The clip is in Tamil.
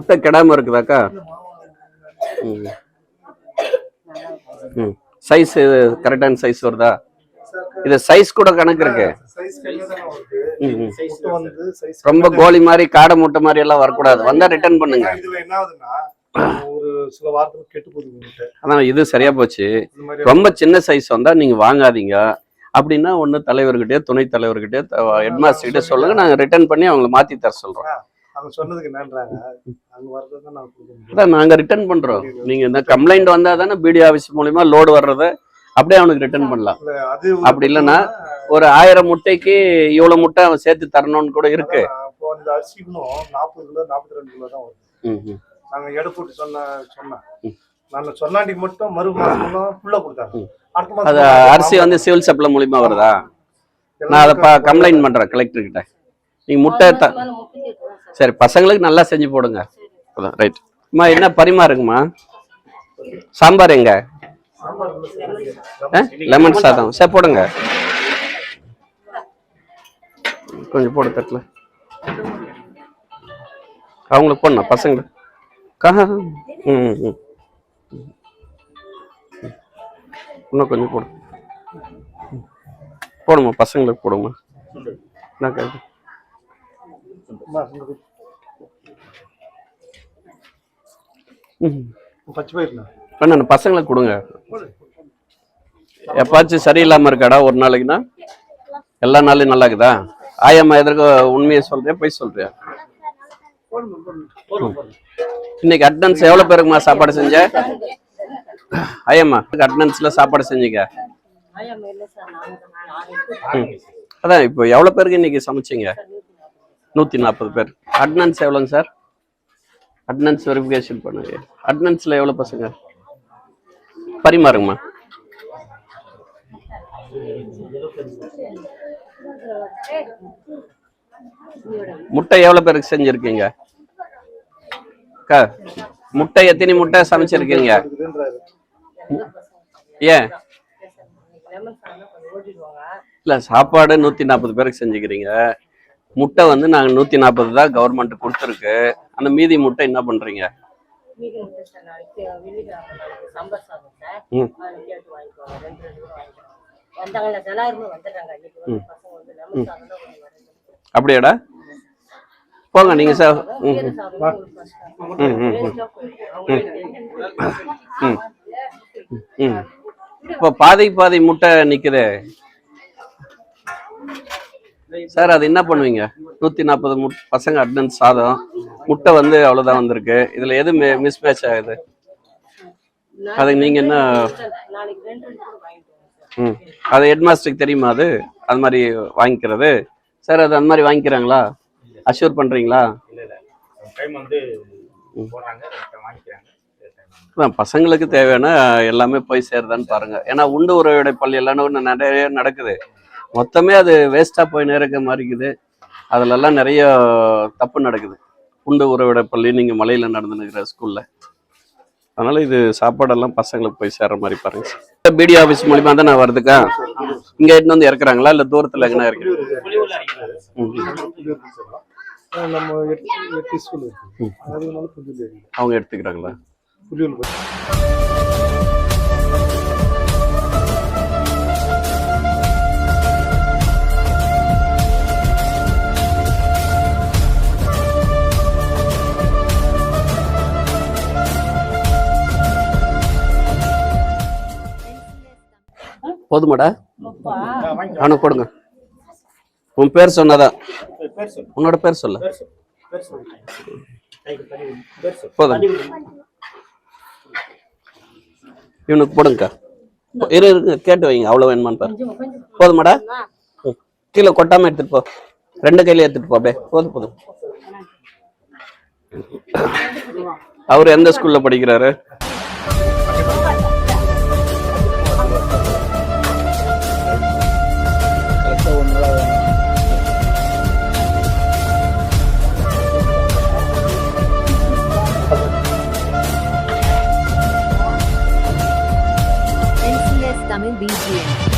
முட்டை கெடாம இருக்குதாக்கா? ம் ம் சைஸ் கரெக்டான சைஸ் வருதா? இது சைஸ் கூட கணக்கு இருக்கு. ரொம்ப கோழி மாதிரி காடை முட்டை மாதிரி எல்லாம் வரக்கூடாது. வந்தா ரிட்டர்ன் பண்ணுங்க. ஒரு சில வாரத்துக்கு கெட்டு போகுது. அதான் இது சரியா போச்சு. ரொம்ப சின்ன சைஸ் வந்தா நீங்க வாங்காதீங்க. அப்படின்னா ஒண்ணு தலைவர்கிட்டயோ துணைத் தலைவர்கிட்டயோ ஹெட்மாஸ்டர்கிட்ட சொல்லுங்க, நாங்க ரிட்டர்ன் பண்ணி அவங்களை மாத்தி தர சொல்றோம். அவங்க சொன்னதுக்கு என்னன்றாங்க, அங்க வரதுதான் நான் கொடுக்கணும். அதான் நாங்க ரிட்டர்ன் பண்றோம். நீங்க இந்த கம்ப்ளைண்ட் வந்தா தானே பிடிஓ ஆஃபீஸ் மூலமா லோடு வர்றதை அப்படியே அவனுக்கு ரிட்டர்ன் பண்ணலாம். அப்படி இல்லைன்னா ஒரு 1000 முட்டைக்கு இவ்வளவு முட்டை அவன் சேர்த்து தரணும்னு கூட இருக்கு. இப்போ இந்த அரிசிக்கும் 40 கிலோ 42 கிலோ தான் வருது. நாங்க எடை போட்டு சொன்னேன் நான் சொன்னாண்டிக்கு மட்டும் மறு மாசம் ஃபுல்லா கொடுத்தாங்க. அது அரிசி வந்து சிவில் சப்ளை மூலியமா வருதா? நான் அதை கம்ப்ளைண்ட் பண்றேன் கலெக்டர் கிட்ட. நீங்க முட்டை சரி பசங்களுக்கு நல்லா செஞ்சு போடுங்க. ரைட் அம்மா, என்ன பரிமாறுங்கம்மா? சாம்பார் எங்க? லெமன் சாதம் சரி போடுங்க. கொஞ்சம் போடு தட்டல. அவங்களுக்கு போடணும் பசங்களுக்கு. இன்னும் கொஞ்சம் போடு. போடுமா பசங்களுக்கு போடுமா. என்ன கேட்கு பசங்களுக்கு கொடுங்க. எப்பாச்சும் சரியில்லாம இருக்காடா ஒரு நாளைக்குன்னா? எல்லா நாளையும் நல்லா இருக்குதா? ஆயம்மா எதற்கு உண்மையை சொல்றியா போய் சொல்றியா? இன்னைக்கு அட்டனன்ஸ் எவ்வளவு பேருக்குமா சாப்பாடு செஞ்ச? ஆயம்மா அட்டனன்ஸ்ல சாப்பாடு செஞ்சீங்க? அதான் இப்போ எவ்வளவு பேருக்கு இன்னைக்கு சமைச்சிங்க? 140 பேர். அட்டனன்ஸ் எவ்வளோங்க சார்? அட்டனன்ஸ் வெரிஃபிகேஷன் பண்ணுங்க. அட்டனன்ஸ்ல எவ்வளவு பசங்க? பரிமாறுங்கம்மா. முட்டை எவ்வளவு பேருக்கு செஞ்சிருக்கீங்க? முட்டை எத்தனை முட்டை சமைச்சிருக்கீங்க? ஏன் இல்ல சாப்பாடு 140 பேருக்கு செஞ்சுக்கிறீங்க. முட்டை வந்து நாங்க 140 தான் கவர்மெண்ட் கொடுத்துருக்கு. அந்த மீதி முட்டை என்ன பண்றீங்க? அப்படியாடா? போங்க நீங்க சார். இப்போ பாதி முட்டை நிக்குது சார். அது என்ன பண்ணுவீங்க? 140 பசங்க அட்டனன்ஸ் சாதம் முட்டை வந்து அவ்வளவுதான் வந்திருக்கு. இதுல எது மிஸ் மேட்ச் ஆகுது? அதுக்கு நீங்க என்ன? அது ஹெட்மாஸ்டருக்கு தெரியுமா? அது மாதிரி வாங்கிக்கிறது சார். அது அந்த மாதிரி வாங்கிக்கிறாங்களா? அஷ்யூர் பண்றீங்களா? பசங்களுக்கு தேவையான எல்லாமே போய் சேருதான்னு பாருங்க. ஏன்னா உண்டு உறவுடைய பள்ளி எல்லாம் நிறைய நடக்குது. மொத்தமே அது வேஸ்டா போய் நேருக்க மாதிரி இருக்குது. அதுல எல்லாம் நிறைய தப்பு நடக்குது. உண்டு உறவிட பள்ளி நீங்க மலையில நடந்துனுக்கிற ஸ்கூல்ல. அதனால இது சாப்பாடெல்லாம் பசங்களுக்கு போய் சேர்ற மாதிரி பாருங்க. பிடிஓ ஆஃபீஸ் மூலியமா தான் நான் வருதுக்கா. இங்க எடுத்து வந்து இறக்குறாங்களா இல்ல தூரத்துல எங்கன்னா இருக்கு? அவங்க எடுத்துக்கிறாங்களா? போதுமாடா? அவனுக்கு கொடுங்க. உன் பேர் சொன்னதான். உன்னோட பேர் சொல்ல. போதும். இவனுக்கு போடுங்கக்கா. இருக்கு கேட்டு வைங்க. அவ்வளவு வேணுமான்னு பாரு. போதுமாடா? கீழே கொட்டாம எடுத்துட்டு போ. 2 கையில எடுத்துட்டு போ. அப்படியே போதும். அவரு எந்த ஸ்கூல்ல படிக்கிறாரு? NCS Tamil BGM